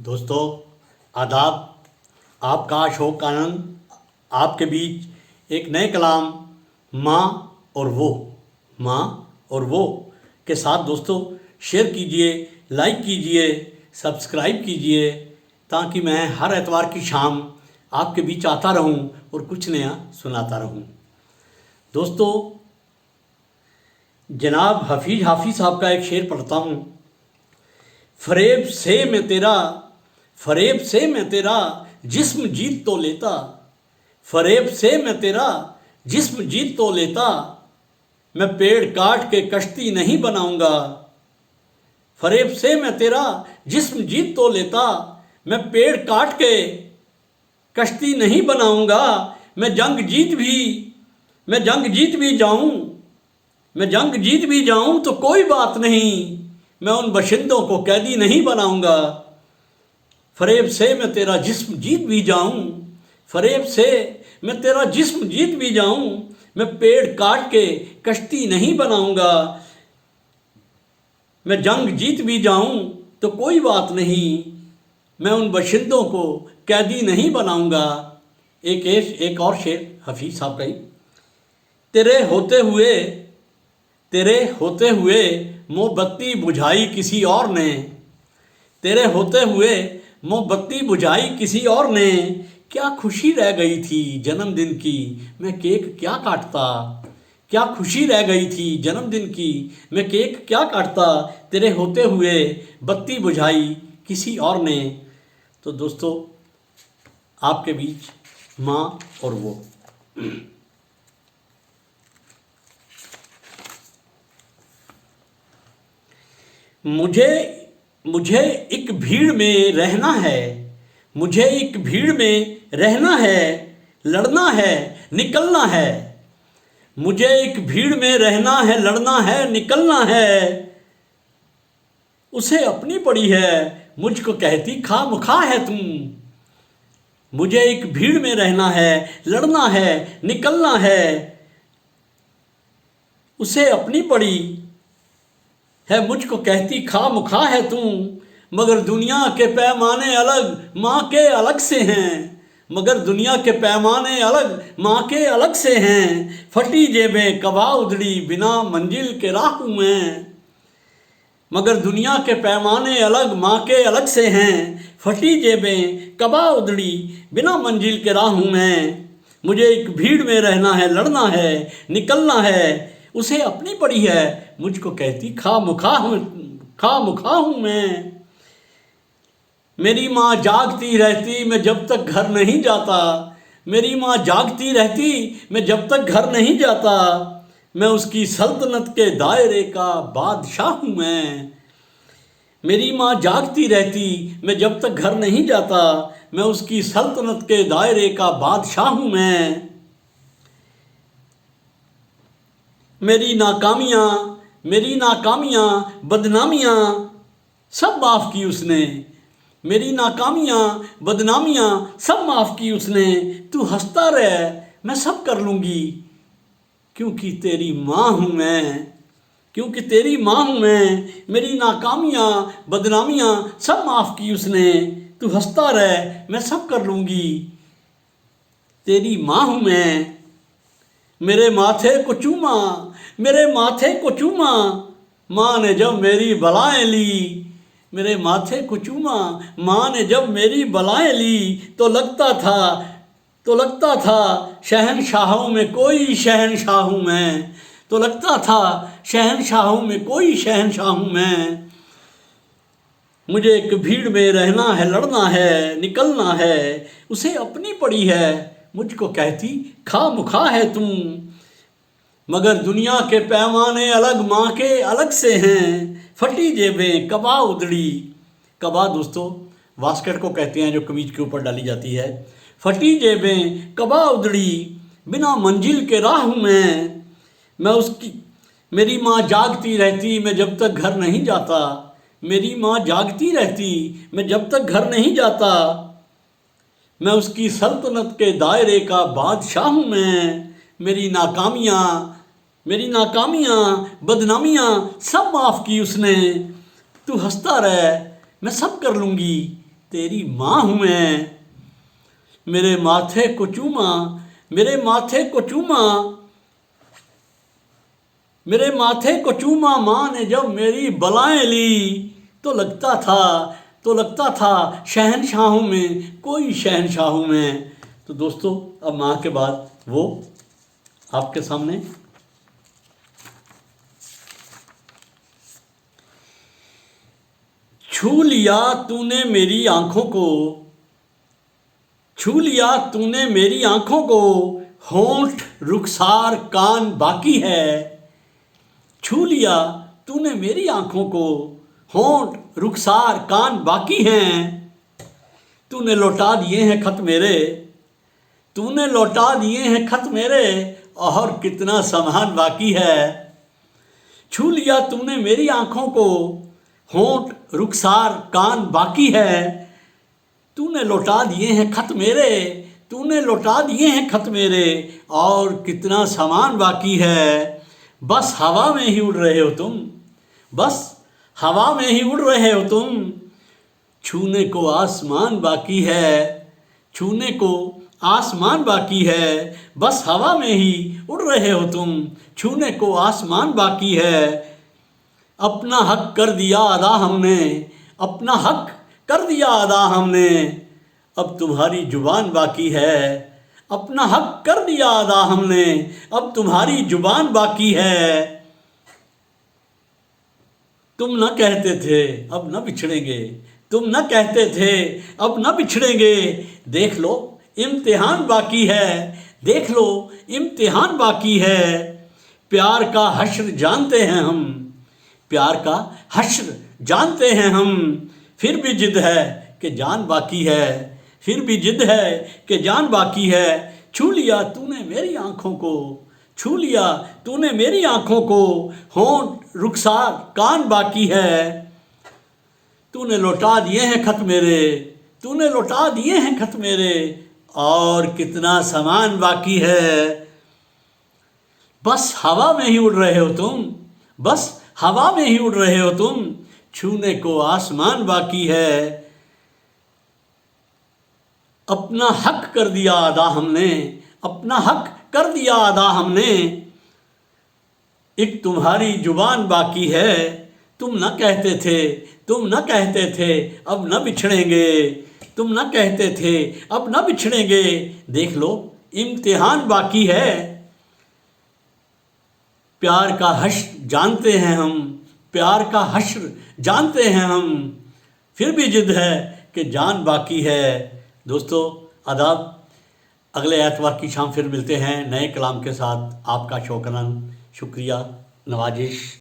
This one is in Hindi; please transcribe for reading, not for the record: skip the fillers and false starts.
दोस्तों आदाब। आपका अशोक आनंद आपके बीच एक नए कलाम माँ और वो के साथ दोस्तों शेयर कीजिए, लाइक कीजिए, सब्सक्राइब कीजिए, ताकि मैं हर एतवार की शाम आपके बीच आता रहूं और कुछ नया सुनाता रहूं। दोस्तों जनाब हाफिज़ साहब का एक शेर पढ़ता हूँ। फरेब से मैं तेरा जिस्म जीत तो लेता, फरेब से मैं तेरा जिस्म जीत तो लेता, मैं पेड़ काट के कश्ती नहीं बनाऊंगा। फरेब से मैं तेरा जिस्म जीत तो लेता, मैं पेड़ काट के कश्ती नहीं बनाऊंगा। मैं जंग जीत भी जाऊं तो कोई बात नहीं, मैं उन बशिंदों को कैदी नहीं बनाऊंगा। फरेब से मैं तेरा जिस्म जीत भी जाऊं, फरेब से मैं तेरा जिस्म जीत भी जाऊं, मैं पेड़ काट के कश्ती नहीं बनाऊंगा। मैं जंग जीत भी जाऊं तो कोई बात नहीं, मैं उन बशिंदों को कैदी नहीं बनाऊंगा। एक और शेर हाफिज़ साहब का ही। तेरे होते हुए मोमबत्ती बुझाई किसी और ने, तेरे होते हुए मोमबत्ती बुझाई किसी और ने, क्या खुशी रह गई थी जन्मदिन की मैं केक क्या काटता। क्या खुशी रह गई थी जन्मदिन की मैं केक क्या काटता, तेरे होते हुए बत्ती बुझाई किसी और ने। तो दोस्तों आपके बीच माँ और वो। मुझे एक भीड़ में रहना है, मुझे एक भीड़ में रहना है, लड़ना है, निकलना है। मुझे एक भीड़ में रहना है, लड़ना है, निकलना है। उसे अपनी पड़ी है, मुझको कहती खामखा है तुम। मुझे एक भीड़ में रहना है, लड़ना है, निकलना है। उसे अपनी पड़ी है, मुझको कहती खामखा है तुम। मगर दुनिया के पैमाने अलग माँ के अलग से हैं, मगर दुनिया के पैमाने अलग माँ के अलग से हैं। फटी जेबें कबा उधड़ी बिना मंजिल के राह हूँ मैं, मगर दुनिया के पैमाने अलग माँ के अलग से हैं। फटी जेबें कबा उधड़ी बिना मंजिल के राह हूँ मैं। मुझे एक भीड़ में रहना है, लड़ना है, निकलना है। उसे अपनी पड़ी है, मुझको कहती खामखा हूँ मैं। मेरी माँ जागती रहती मैं जब तक घर नहीं जाता, मेरी माँ जागती रहती मैं जब तक घर नहीं जाता। मैं उसकी सल्तनत के दायरे का बादशाह हूँ मैं। मेरी माँ जागती रहती मैं जब तक घर नहीं जाता, मैं उसकी सल्तनत के दायरे का बादशाह हूँ मैं। मेरी नाकामियाँ बदनामियाँ सब माफ़ की उसने, मेरी नाकामियाँ बदनामियाँ सब माफ़ की उसने। तू हंसता रह मैं सब कर लूँगी, क्योंकि तेरी माँ हूँ मैं, क्योंकि तेरी माँ हूँ मैं। मेरी नाकामियाँ बदनामियाँ सब माफ़ की उसने। तू हंसता रह मैं सब कर लूँगी, तेरी माँ हूँ मैं। मेरे माथे को चूमा, मेरे माथे को चूमा, माँ ने जब मेरी बलाएं ली। मेरे माथे को चूमा, माँ ने जब मेरी बलाएं ली, तो लगता था शहनशाहों में कोई शहनशाह हूँ मैं, तो लगता था शहनशाहों में कोई शहनशाह हूँ मैं। मुझे एक भीड़ में रहना है, लड़ना है, निकलना है। उसे अपनी पड़ी है, मुझको कहती खामखा है तुम। मगर दुनिया के पैमाने अलग माँ के अलग से हैं। फटी जेबें कबा उधड़ी, कबा दोस्तों वास्कट को कहते हैं जो कमीज के ऊपर डाली जाती है। फटी जेबें कबा उधड़ी बिना मंजिल के राह हूँ मैं उसकी। मेरी माँ जागती रहती मैं जब तक घर नहीं जाता, मेरी माँ जागती रहती मैं जब तक घर नहीं जाता। मैं उसकी सल्तनत के दायरे का बादशाह हूँ मैं। मेरी नाकामियाँ बदनामियाँ सब माफ़ की उसने। तू हंसता रह मैं सब कर लूँगी, तेरी माँ हूँ मैं। मेरे माथे को चूमा, मेरे माथे को चूमा, मेरे माथे को चूमा माँ ने जब मेरी बलाएं ली, तो लगता था शहनशाहों में कोई शहनशाह हूँ मैं। तो दोस्तों, अब माँ के बाद वो आपके सामने। छू लिया तूने मेरी आंखों को, छू लिया तूने मेरी आंखों को, होंठ रुखसार कान बाकी है। छू लिया तूने मेरी आंखों को, होंठ रुखसार कान बाकी हैं। तूने लौटा दिए हैं खत मेरे, तूने लौटा दिए हैं खत मेरे, और कितना सामान बाकी है। छू लिया तूने मेरी आंखों को, होंठ रुखसार कान बाकी है। तूने लौटा दिए हैं खत मेरे, तूने लौटा दिए हैं खत मेरे, और कितना सामान बाकी है। बस हवा में ही उड़ रहे हो तुम, बस हवा में ही उड़ रहे हो तुम। छूने को आसमान बाकी है, छूने को आसमान बाकी है। बस हवा में ही उड़ रहे हो तुम, छूने को आसमान बाकी है। अपना हक कर दिया अदा हमने, अपना हक कर दिया अदा हमने, अब तुम्हारी जुबान बाकी है। अपना हक कर दिया अदा हमने, अब तुम्हारी जुबान बाकी है। तुम न कहते थे अब न बिछड़ेंगे, तुम न कहते थे अब न बिछड़ेंगे। देख लो इम्तिहान बाकी है, देख लो इम्तिहान बाकी है। प्यार का हश्र जानते हैं हम, प्यार का हश्र जानते हैं हम, फिर भी जिद है कि जान बाकी है, फिर भी जिद है कि जान बाकी है। छू लिया तूने मेरी आंखों को, छू लिया तूने मेरी आंखों को, होंठ रुखसार कान बाकी है। तूने लौटा दिए हैं खत मेरे, तूने लौटा दिए हैं खत मेरे, और कितना सामान बाकी है। बस हवा में ही उड़ रहे हो तुम, बस हवा में ही उड़ रहे हो तुम, छूने को आसमान बाकी है। अपना हक कर दिया अदा हमने, अपना हक कर दिया अदा हमने, एक तुम्हारी जुबान बाकी है। तुम न कहते थे, तुम न कहते थे अब न बिछड़ेंगे, तुम न कहते थे अब न बिछड़ेंगे। देख लो इम्तिहान बाकी है। प्यार का हश्र जानते हैं हम, प्यार का हश्र जानते हैं हम, फिर भी जिद है कि जान बाकी है। दोस्तों आदाब, अगले एतवार की शाम फिर मिलते हैं नए कलाम के साथ। आपका शौकरान शुक्रिया, नवाजिश।